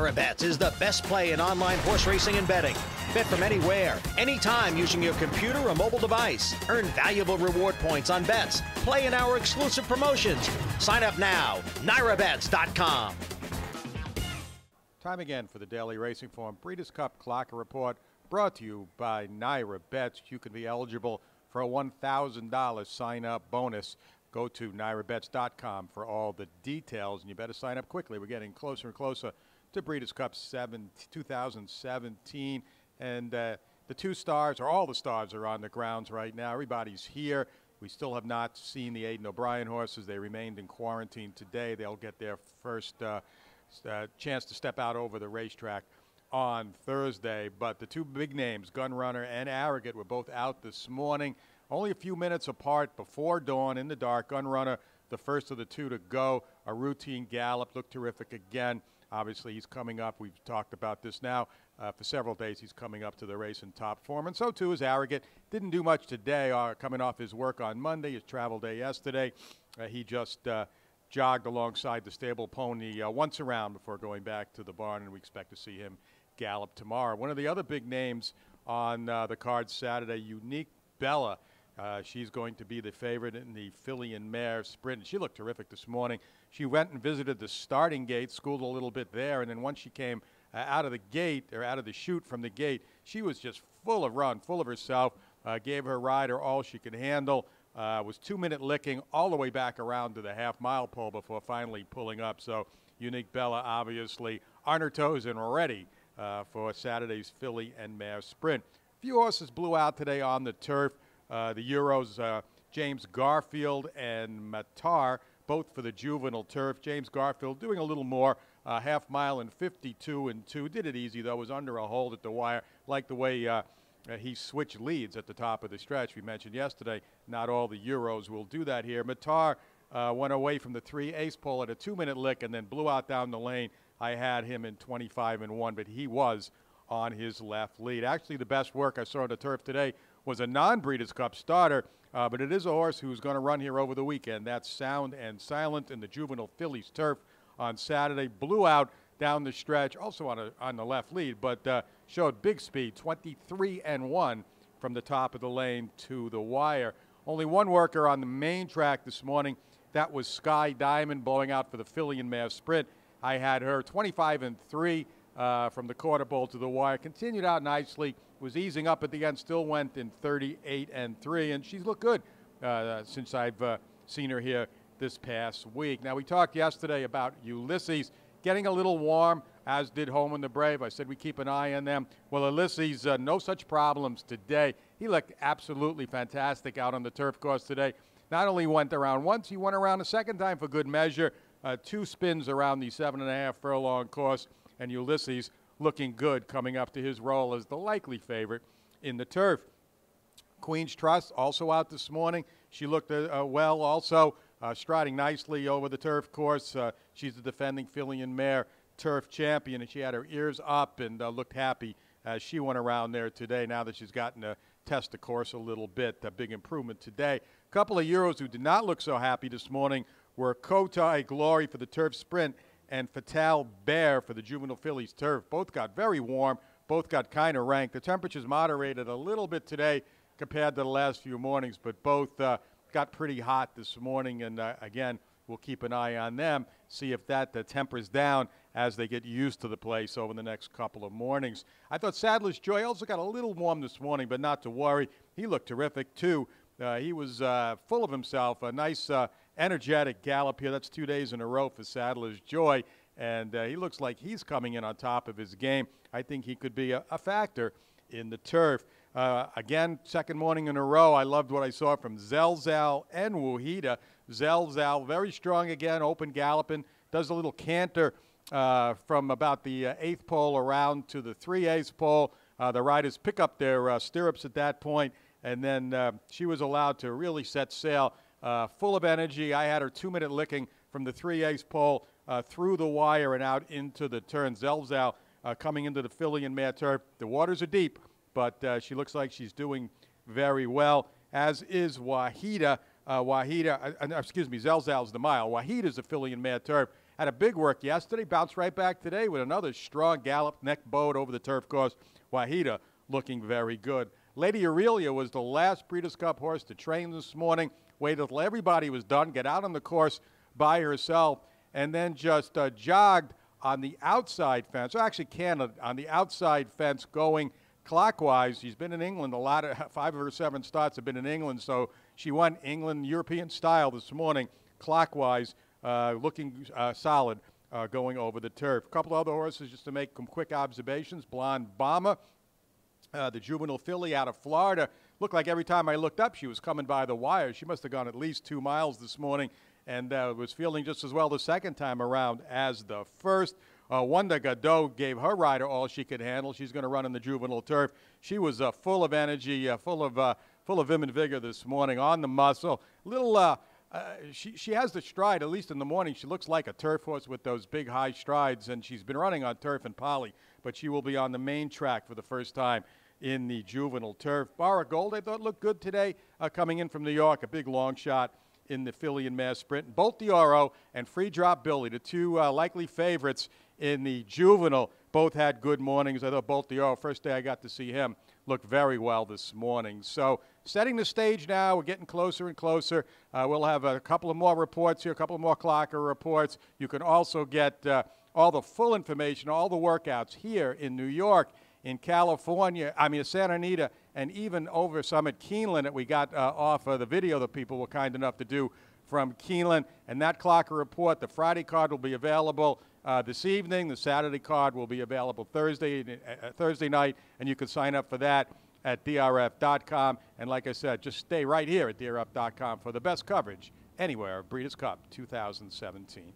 NYRA Bets is the best play in online horse racing and betting. Bet from anywhere, anytime using your computer or mobile device. Earn valuable reward points on bets. Play in our exclusive promotions. Sign up now, NYRABets.com. Time again for the Daily Racing Form Breeders' Cup Clocker Report, brought to you by NYRA Bets. You can be eligible for a $1,000 sign-up bonus. Go to NYRABets.com for all the details, and you better sign up quickly. We're getting closer and closer to Breeders' Cup 2017, and the two stars, or all the stars, are on the grounds right now. Everybody's here. We still have not seen the Aidan O'Brien horses. They remained in quarantine today. They'll get their first chance to step out over the racetrack on Thursday. But the two big names, Gunrunner and Arrogant, were both out this morning. Only a few minutes apart before dawn in the dark. Gunrunner, the first of the two to go. A routine gallop, looked terrific again. Obviously, he's coming up. We've talked about this now for several days. He's coming up to the race in top form, and so too is Arrogant. Didn't do much today, coming off his work on Monday, his travel day yesterday. He just jogged alongside the stable pony once around before going back to the barn, and we expect to see him gallop tomorrow. One of the other big names on the card Saturday, Unique Bella. She's going to be the favorite in the filly and mare sprint. She looked terrific this morning. She went and visited the starting gate, schooled a little bit there, and then once she came out of the gate, or out of the chute from the gate, she was just full of run, full of herself, gave her rider all she could handle, was 2-minute licking all the way back around to the half-mile pole before finally pulling up. So Unique Bella obviously on her toes and ready for Saturday's filly and mare sprint. A few horses blew out today on the turf. The Euros, James Garfield and Matar, both for the juvenile turf. James Garfield doing a little more, half mile in 52-2. Did it easy, though, was under a hold at the wire. Like the way he switched leads at the top of the stretch. We mentioned yesterday, not all the Euros will do that here. Matar went away from the 3 ace pole at a 2-minute lick and then blew out down the lane. I had him in 25-1, but he was on his left lead. Actually, the best work I saw on the turf today was a non-Breeders' Cup starter, but it is a horse who's going to run here over the weekend. That's Sound and Silent in the juvenile fillies turf on Saturday. Blew out down the stretch, also on the left lead, but showed big speed, 23-1 from the top of the lane to the wire. Only one worker on the main track this morning. That was Sky Diamond, blowing out for the filly and mare sprint. I had her 25-3 from the quarter pole to the wire. Continued out nicely. Was easing up at the end, still went in 38-3, and she's looked good since I've seen her here this past week. Now, we talked yesterday about Ulysses getting a little warm, as did Home and the Brave. I said we keep an eye on them. Well, Ulysses, no such problems today. He looked absolutely fantastic out on the turf course today. Not only went around once, he went around a second time for good measure. 2 spins around the 7.5 furlong course, and Ulysses looking good coming up to his role as the likely favorite in the turf. Queen's Trust also out this morning. She looked well also, striding nicely over the turf course. She's the defending filly and mare turf champion, and she had her ears up and looked happy as she went around there today now that she's gotten to test the course a little bit. A big improvement today. A couple of Euros who did not look so happy this morning were Kotai Glory for the turf sprint and Fatal Bear for the juvenile fillies turf. Both got very warm. Both got kind of ranked. The temperatures moderated a little bit today compared to the last few mornings, but both got pretty hot this morning. And again, we'll keep an eye on them, see if that tempers down as they get used to the place over the next couple of mornings. I thought Sadler's Joy also got a little warm this morning, but not to worry. He looked terrific, too. He was full of himself. A nice energetic gallop here. That's 2 days in a row for Sadler's Joy, and he looks like he's coming in on top of his game. I think he could be a factor in the turf. Again, second morning in a row, I loved what I saw from Zelzal and Wahida. Zelzal, very strong again, open galloping, does a little canter from about the 8th pole around to the 3/8 pole. The riders pick up their stirrups at that point, and then she was allowed to really set sail. Full of energy. I had her 2-minute licking from the 3/8 pole through the wire and out into the turn. Zelzal coming into the filly and mare turf. The waters are deep, but she looks like she's doing very well, as is Wahida. Zelzal's the mile. Wahida's a filly and mare turf, Had a big work yesterday, bounced right back today with another strong gallop, neck bowed over the turf course. Wahida looking very good. Lady Aurelia was the last Breeders' Cup horse to train this morning. Waited till everybody was done, get out on the course by herself, and then just jogged on the outside fence, or actually canted on the outside fence going clockwise. She's been in England a lot. 5 of her 7 starts have been in England, so she won England European style this morning, clockwise, looking solid going over the turf. A couple other horses just to make some quick observations. Blonde Bomber, the juvenile filly out of Florida. Looked like every time I looked up she was coming by the wire. She must have gone at least 2 miles this morning and was feeling just as well the second time around as the first. Wanda Gadot gave her rider all she could handle. She's going to run in the juvenile turf. She was full of energy, full of vim and vigor this morning on the muscle. She has the stride, at least in the morning. She looks like a turf horse with those big high strides, and she's been running on turf and poly, but she will be on the main track for the first time in the juvenile turf. Barra Gold, I thought, looked good today coming in from New York, a big long shot in the filly and mare sprint. Bolt D'Oro and Free Drop Billy, the 2 likely favorites in the juvenile, both had good mornings. I thought Bolt D'Oro, first day I got to see him, looked very well this morning. So setting the stage now, we're getting closer and closer. We'll have a couple of more reports here, a couple of more clocker reports. You can also get all the full information, all the workouts here in New York, in California, Santa Anita, and even over some at Keeneland that we got off of the video that people were kind enough to do from Keeneland. And that clocker report, the Friday card will be available this evening. The Saturday card will be available Thursday night, and you can sign up for that at drf.com. And like I said, just stay right here at drf.com for the best coverage anywhere of Breeders' Cup 2017.